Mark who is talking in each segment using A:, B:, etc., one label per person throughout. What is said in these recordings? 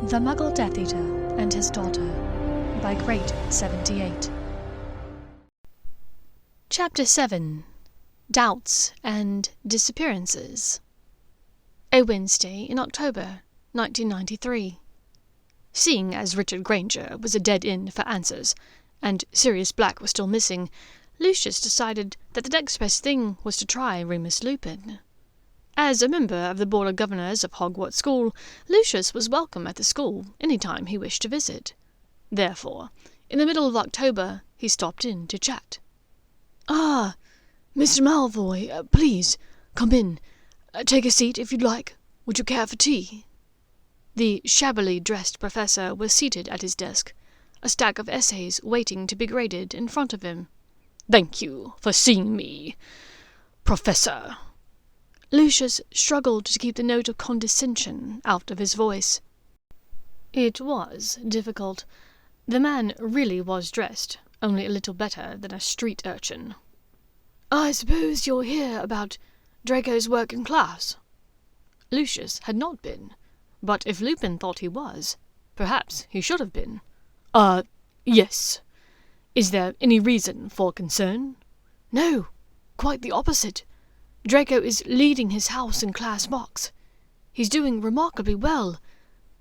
A: The Muggle Death Eater and His Daughter by Great 78. Chapter 7. Doubts and Disappearances. A Wednesday in October 1993. Seeing as Richard Granger was a dead end for answers, and Sirius Black was still missing, Lucius decided that the next best thing was to try Remus Lupin. As a member of the Board of Governors of Hogwarts School, Lucius was welcome at the school any time he wished to visit. Therefore, in the middle of October, he stopped in to chat.
B: "Ah, Mr. Malfoy, please, come in. Take a seat if you'd like. Would you care for tea?"
A: The shabbily dressed professor was seated at his desk, a stack of essays waiting to be graded in front of him.
C: "Thank you for seeing me, Professor."
A: Lucius struggled to keep the note of condescension out of his voice. It was difficult. The man really was dressed, only a little better than a street urchin.
B: "I suppose you're here about Draco's work in class?"
A: Lucius had not been, but if Lupin thought he was, perhaps he should have been.
C: Yes. Is there any reason for concern?"
B: "No, quite the opposite. Draco is leading his house in class mocks. He's doing remarkably well.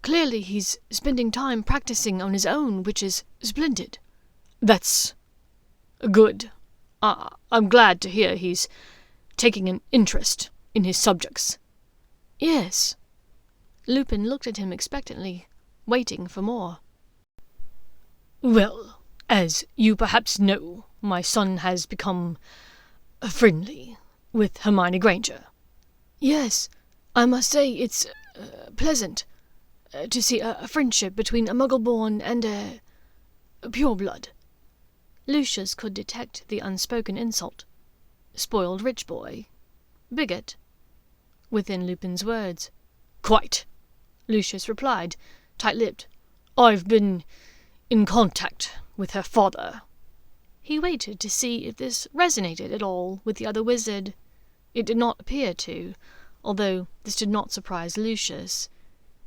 B: Clearly he's spending time practicing on his own, which is splendid."
C: "That's good. I'm glad to hear he's taking an interest in his subjects."
B: "Yes."
A: Lupin looked at him expectantly, waiting for more.
C: "Well, as you perhaps know, my son has become friendly with Hermione Granger."
B: "Yes, I must say it's pleasant to see a friendship between a Muggle-born and a pure-blood."
A: Lucius could detect the unspoken insult. Spoiled rich boy. Bigot. Within Lupin's words.
C: "Quite," Lucius replied, tight-lipped. "I've been in contact with her father."
A: He waited to see if this resonated at all with the other wizard. It did not appear to, although this did not surprise Lucius.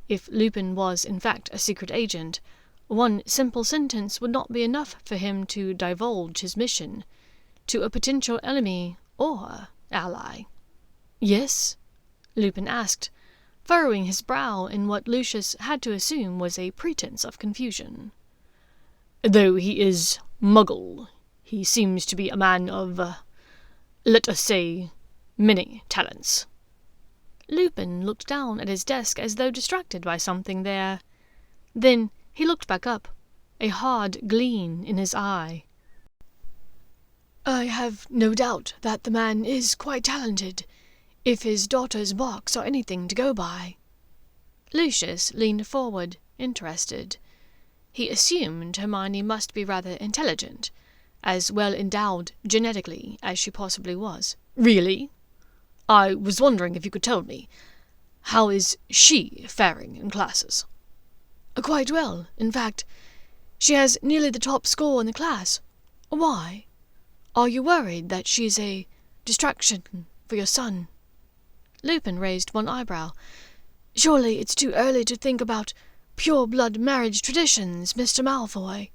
A: If Lupin was in fact a secret agent, one simple sentence would not be enough for him to divulge his mission to a potential enemy or ally.
B: "Yes?"
A: Lupin asked, furrowing his brow in what Lucius had to assume was a pretense of confusion.
C: "Though he is Muggle, he seems to be a man of, let us say, many talents."
A: Lupin looked down at his desk as though distracted by something there. Then he looked back up, a hard gleam in his eye.
B: "I have no doubt that the man is quite talented, if his daughter's marks are anything to go by."
A: Lucius leaned forward, interested. He assumed Hermione must be rather intelligent, as well endowed genetically as she possibly was.
C: "Really? I was wondering if you could tell me. How is she faring in classes?"
B: "Quite well. In fact, she has nearly the top score in the class. Why? Are you worried that she's a distraction for your son?"
A: Lupin raised one eyebrow.
B: "Surely it's too early to think about pure-blood marriage traditions, Mr. Malfoy.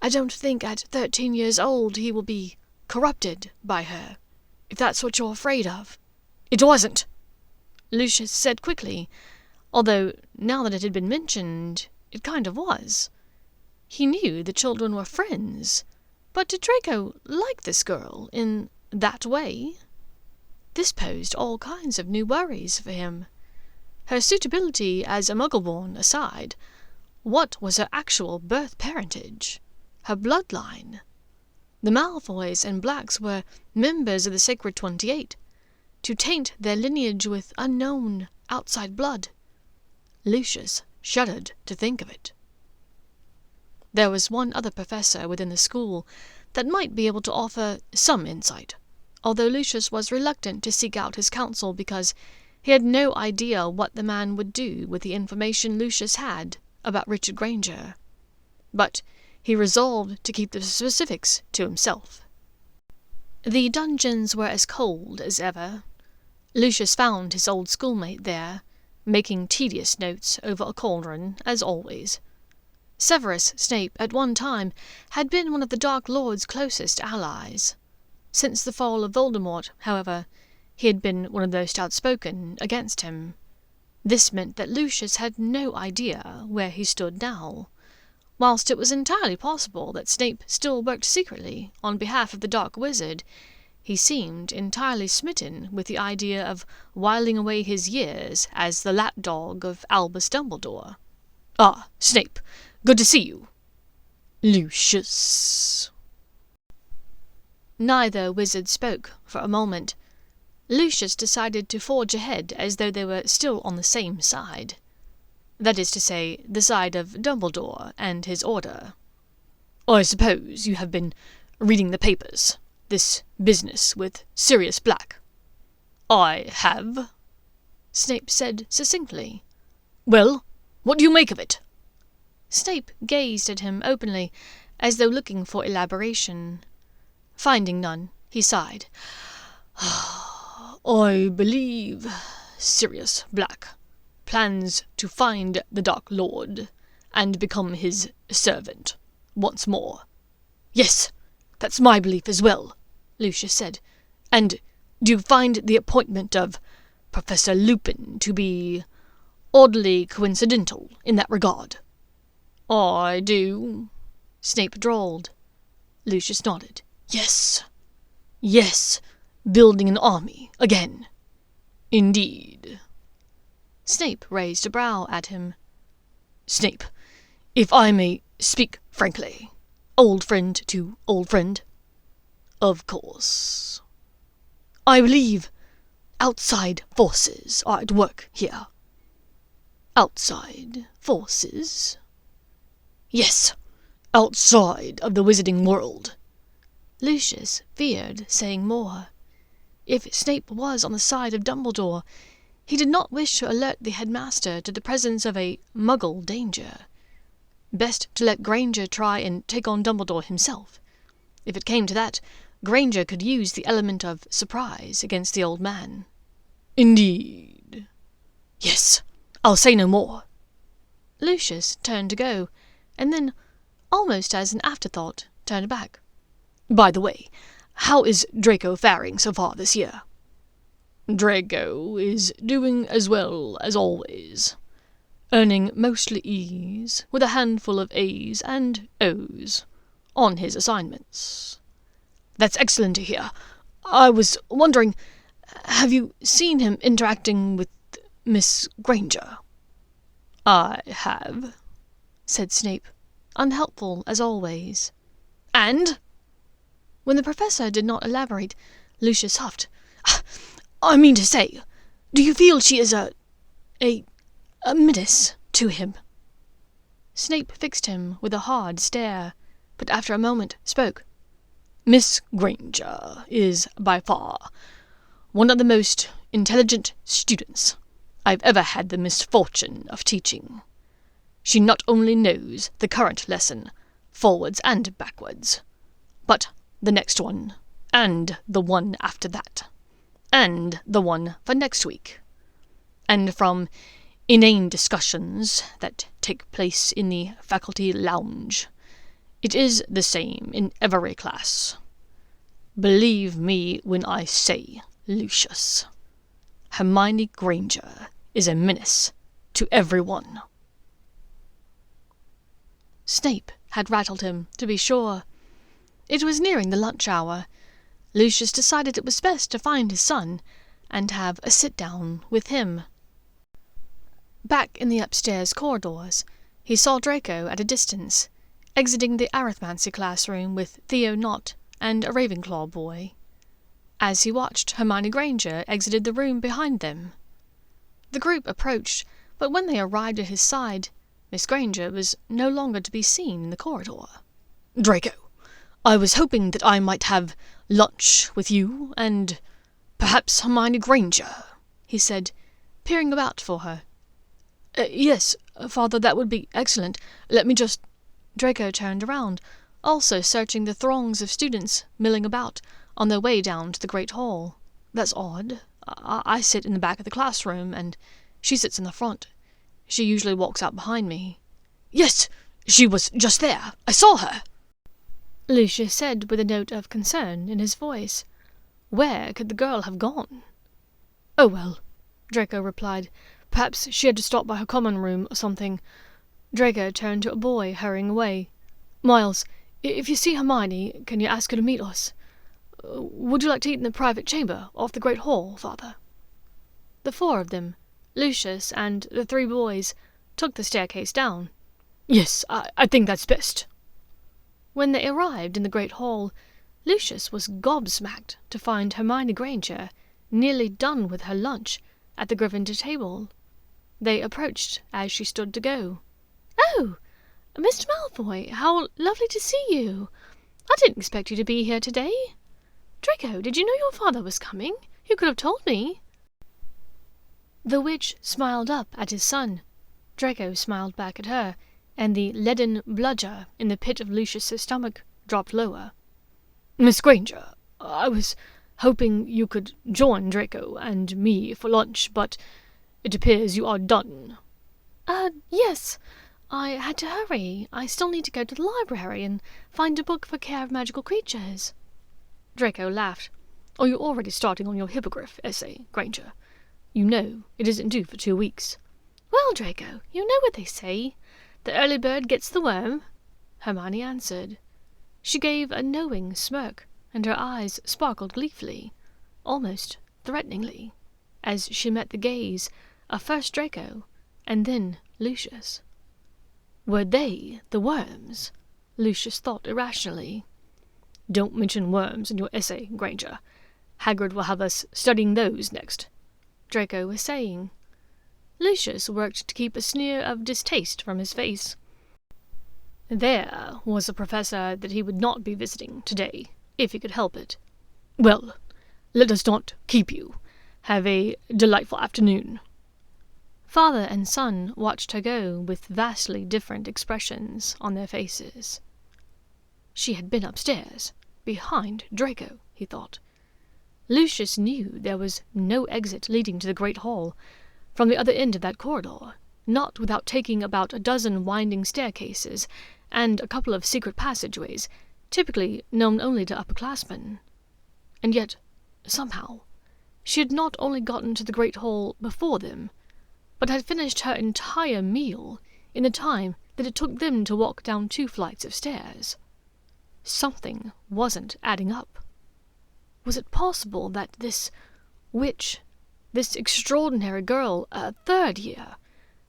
B: I don't think at 13 years old he will be corrupted by her, if that's what you're afraid of."
C: "It wasn't,"
A: Lucius said quickly, although, now that it had been mentioned, it kind of was. He knew the children were friends, but did Draco like this girl in that way? This posed all kinds of new worries for him. Her suitability as a Muggle-born aside, what was her actual birth parentage? Her bloodline? The Malfoys and Blacks were members of the Sacred 28. To taint their lineage with unknown outside blood. Lucius shuddered to think of it. There was one other professor within the school that might be able to offer some insight, although Lucius was reluctant to seek out his counsel because he had no idea what the man would do with the information Lucius had about Richard Granger. But he resolved to keep the specifics to himself. The dungeons were as cold as ever. Lucius found his old schoolmate there, making tedious notes over a cauldron, as always. Severus Snape at one time had been one of the Dark Lord's closest allies. Since the fall of Voldemort, however, he had been one of the most outspoken against him. This meant that Lucius had no idea where he stood now. Whilst it was entirely possible that Snape still worked secretly on behalf of the Dark Wizard, he seemed entirely smitten with the idea of whiling away his years as the lapdog of Albus Dumbledore. "Ah, Snape, good to see you." "Lucius." Neither wizard spoke for a moment. Lucius decided to forge ahead as though they were still on the same side. That is to say, the side of Dumbledore and his order. "I suppose you have been reading the papers, this business with Sirius Black." "I have," Snape said succinctly. "Well, what do you make of it?" Snape gazed at him openly, as though looking for elaboration. Finding none, he sighed. "I believe Sirius Black plans to find the Dark Lord and become his servant once more." "Yes, that's my belief as well," Lucius said. "And do you find the appointment of Professor Lupin to be oddly coincidental in that regard?" "I do," Snape drawled. Lucius nodded. Yes, building an army again." "Indeed." Snape raised a brow at him. "Snape, if I may speak frankly, old friend to old friend." "Of course." "I believe outside forces are at work here." "Outside forces?" "Yes, outside of the wizarding world." Lucius feared saying more. If Snape was on the side of Dumbledore, he did not wish to alert the headmaster to the presence of a Muggle danger. Best to let Granger try and take on Dumbledore himself. If it came to that, Granger could use the element of surprise against the old man. "Indeed." "Yes, I'll say no more." Lucius turned to go, and then, almost as an afterthought, turned back. "By the way, how is Draco faring so far this year?" "Draco is doing as well as always, earning mostly E's with a handful of A's and O's on his assignments." "That's excellent to hear. I was wondering, have you seen him interacting with Miss Granger?" "I have," said Snape, unhelpful as always. "And?" When the professor did not elaborate, Lucius huffed. "I mean to say, do you feel she is a menace to him?" Snape fixed him with a hard stare, but after a moment spoke. "Miss Granger is by far one of the most intelligent students I've ever had the misfortune of teaching. She not only knows the current lesson, forwards and backwards, but the next one, and the one after that, and the one for next week. And from inane discussions that take place in the faculty lounge, it is the same in every class. Believe me when I say, Lucius, Hermione Granger is a menace to everyone." Snape had rattled him, to be sure. It was nearing the lunch hour. Lucius decided it was best to find his son and have a sit-down with him. Back in the upstairs corridors, he saw Draco at a distance, exiting the arithmancy classroom with Theo Knott and a Ravenclaw boy. As he watched, Hermione Granger exited the room behind them. The group approached, but when they arrived at his side, Miss Granger was no longer to be seen in the corridor. "Draco, I was hoping that I might have lunch with you and perhaps Hermione Granger," he said, peering about for her. Yes, Father, that would be excellent. Let me just—" Draco turned around, also searching the throngs of students milling about on their way down to the Great Hall. "That's odd. I sit in the back of the classroom, and She sits in the front. She usually walks out behind me."
B: "Yes, she was just there. I saw her,"
C: Lucius said with a note of concern in his voice. Where could the girl have gone? "Oh well," Draco replied. "Perhaps she had to stop by her common room or something." Draco turned to a boy hurrying away. "Miles, if you see Hermione, can you ask her to meet us? Would you like to eat in the private chamber off the Great Hall, Father?" The four of them, Lucius and the three boys, took the staircase down.
B: "Yes, I think that's best."
C: When they arrived in the Great Hall, Lucius was gobsmacked to find Hermione Granger nearly done with her lunch at the Gryffindor table. They approached as she stood to go. "Oh, Mr. Malfoy, how lovely to see you! I didn't expect you to be here today. Draco, did you know your father was coming? You could have told me." The witch smiled up at his son. Draco smiled back at her, and the leaden bludger in the pit of Lucius's stomach dropped lower.
B: "Miss Granger, I was hoping you could join Draco and me for lunch, but it appears you are done."
C: Yes. I had to hurry. I still need to go to the library and find a book for Care of Magical Creatures."
B: Draco laughed. "Are you already starting on your hippogriff essay, Granger? You know it isn't due for 2 weeks."
C: "Well, Draco, you know what they say. The early bird gets the worm," Hermione answered. She gave a knowing smirk, and her eyes sparkled gleefully, almost threateningly, as she met the gaze of first Draco and then Lucius.
B: Were they the worms? Lucius thought irrationally. "Don't mention worms in your essay, Granger. Hagrid will have us studying those next," Draco was saying.
C: Lucius worked to keep a sneer of distaste from his face.
B: "There was a professor that he would not be visiting today, if he could help it. Well, let us not keep you. Have a delightful afternoon."
C: Father and son watched her go with vastly different expressions on their faces. She had been upstairs, behind Draco, he thought. Lucius knew there was no exit leading to the Great Hall from the other end of that corridor, not without taking about a dozen winding staircases and a couple of secret passageways, typically known only to upperclassmen. And yet, somehow, she had not only gotten to the Great Hall before them, but had finished her entire meal in the time that it took them to walk down 2 flights of stairs. Something wasn't adding up. Was it possible that this witch, this extraordinary girl, a 3rd year,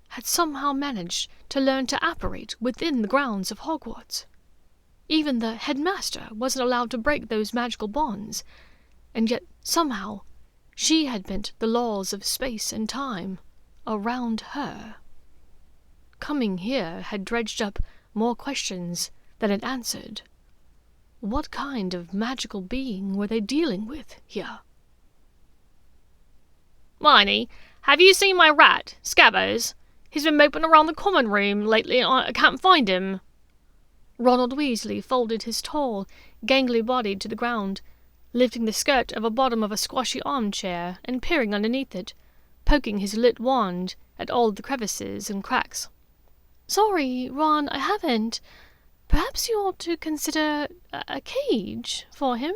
C: had somehow managed to learn to apparate within the grounds of Hogwarts? Even the headmaster wasn't allowed to break those magical bonds, and yet somehow she had bent the laws of space and time around her. Coming here had dredged up more questions than it answered. What kind of magical being were they dealing with here?
A: "Miney, have you seen my rat, Scabbers? He's been moping around the common room lately and I can't find him."
C: Ronald Weasley folded his tall, gangly body to the ground, lifting the skirt of a bottom of a squashy armchair and peering underneath it, poking his lit wand at all the crevices and cracks. "Sorry, Ron, I haven't. Perhaps you ought to consider a cage for him,"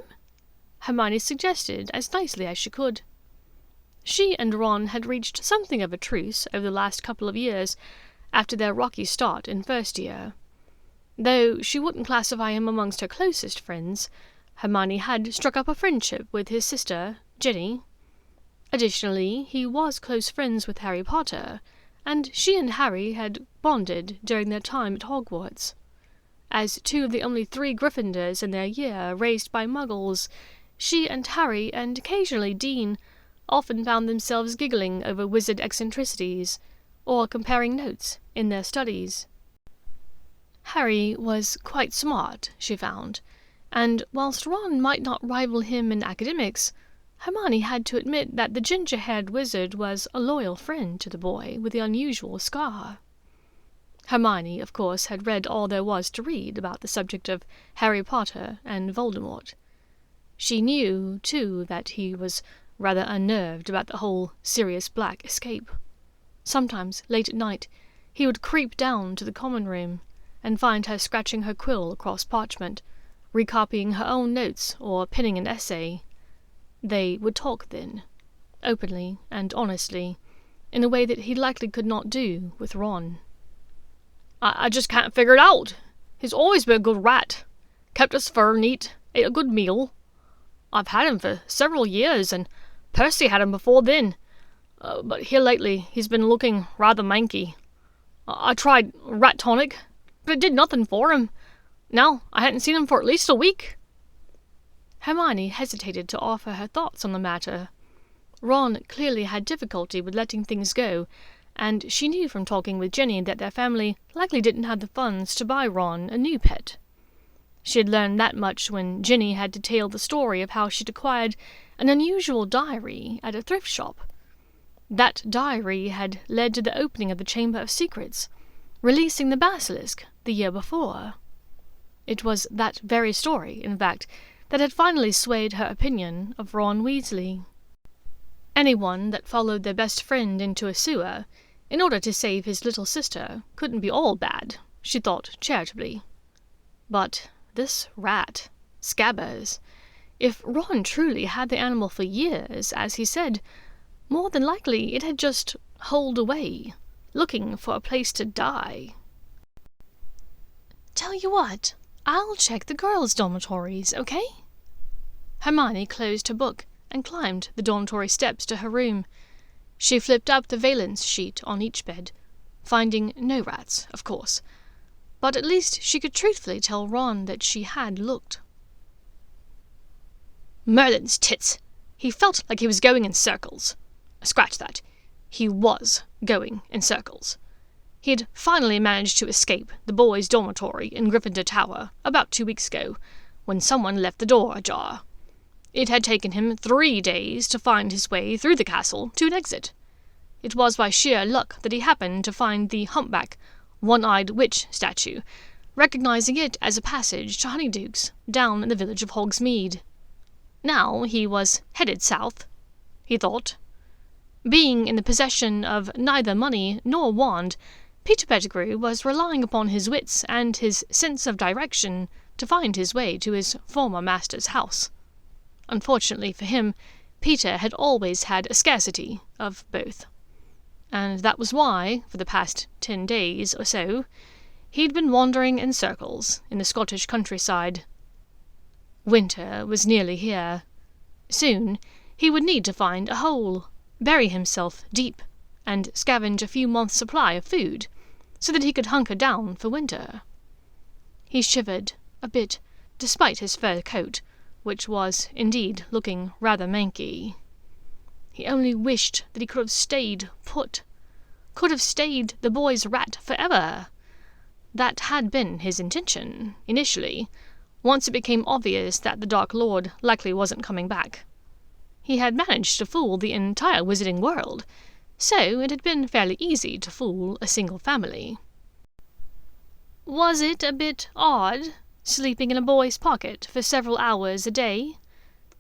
C: Hermione suggested as nicely as she could. She and Ron had reached something of a truce over the last couple of years after their rocky start in 1st year. Though she wouldn't classify him amongst her closest friends, Hermione had struck up a friendship with his sister, Ginny. Additionally, he was close friends with Harry Potter, and she and Harry had bonded during their time at Hogwarts. As 2 of the only 3 Gryffindors in their year raised by Muggles, she and Harry, and occasionally Dean, often found themselves giggling over wizard eccentricities, or comparing notes in their studies. Harry was quite smart, she found, and whilst Ron might not rival him in academics, Hermione had to admit that the ginger-haired wizard was a loyal friend to the boy with the unusual scar. Hermione, of course, had read all there was to read about the subject of Harry Potter and Voldemort. She knew, too, that he was rather unnerved about the whole Sirius Black escape. Sometimes, late at night, he would creep down to the common room and find her scratching her quill across parchment, recopying her own notes or pinning an essay. They would talk then, openly and honestly, in a way that he likely could not do with Ron. I just can't figure it out. He's always been a good rat. Kept his fur neat, ate a good meal. I've had him for several years, and Percy had him before then. But here lately he's been looking rather manky. I tried rat tonic, but it did nothing for him. Now I hadn't seen him for at least a week.
A: Hermione hesitated to offer her thoughts on the matter. Ron clearly had difficulty with letting things go, and she knew from talking with Ginny that their family likely didn't have the funds to buy Ron a new pet. She had learned that much when Ginny had detailed the story of how she'd acquired an unusual diary at a thrift shop. That diary had led to the opening of the Chamber of Secrets, releasing the basilisk the year before. It was that very story, in fact, that had finally swayed her opinion of Ron Weasley. Anyone that followed their best friend into a sewer in order to save his little sister couldn't be all bad, she thought charitably. But this rat, Scabbers, if Ron truly had the animal for years, as he said, more than likely it had just holed away, looking for a place to die.
B: Tell you what, I'll check the girls' dormitories, okay?
A: Hermione closed her book and climbed the dormitory steps to her room. She flipped up the valence sheet on each bed, finding no rats, of course, but at least she could truthfully tell Ron that she had looked. Merlin's tits! He felt like he was going in circles. Scratch that. He was going in circles. He had finally managed to escape the boys' dormitory in Gryffindor Tower about 2 weeks ago, when someone left the door ajar. It had taken him 3 days to find his way through the castle to an exit. It was by sheer luck that he happened to find the humpback, one-eyed witch statue, recognizing it as a passage to Honeydukes down in the village of Hogsmeade. Now he was headed south, he thought. Being in the possession of neither money nor wand, Peter Pettigrew was relying upon his wits and his sense of direction to find his way to his former master's house. Unfortunately for him, Peter had always had a scarcity of both, and that was why, for the past 10 days or so, he'd been wandering in circles in the Scottish countryside. Winter was nearly here. Soon he would need to find a hole, bury himself deep, and scavenge a few months' supply of food, so that he could hunker down for winter. He shivered a bit, despite his fur coat, which was indeed looking rather manky. He only wished that he could have stayed put, could have stayed the boy's rat forever. That had been his intention, initially, once it became obvious that the Dark Lord likely wasn't coming back. He had managed to fool the entire wizarding world, so it had been fairly easy to fool a single family. Was it a bit odd, sleeping in a boy's pocket for several hours a day?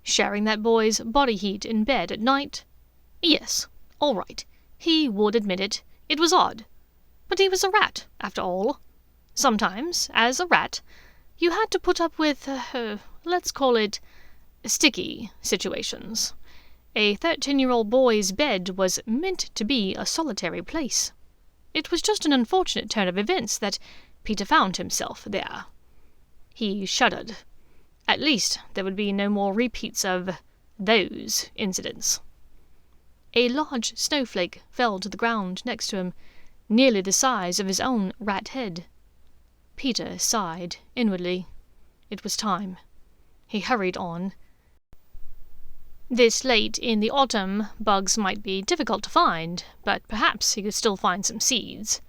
A: Sharing that boy's body heat in bed at night? Yes, all right, he would admit it. It was odd. But he was a rat, after all. Sometimes, as a rat, you had to put up with, let's call it, sticky situations. A 13-year-old boy's bed was meant to be a solitary place. It was just an unfortunate turn of events that Peter found himself there. He shuddered. At least there would be no more repeats of those incidents. A large snowflake fell to the ground next to him, nearly the size of his own rat head. Peter sighed inwardly. It was time. He hurried on. This late in the autumn, bugs might be difficult to find, but perhaps he could still find some seeds.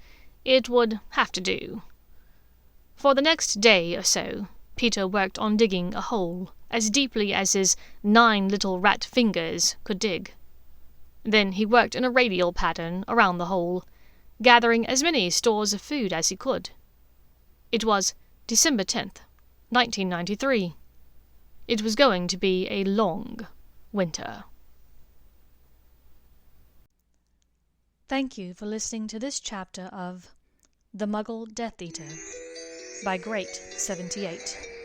A: It would have to do. For the next day or so, Peter worked on digging a hole as deeply as his 9 little rat fingers could dig. Then he worked in a radial pattern around the hole, gathering as many stores of food as he could. It was December 10th, 1993. It was going to be a long winter.
C: Thank you for listening to this chapter of The Muggle Death Eater by Great 78.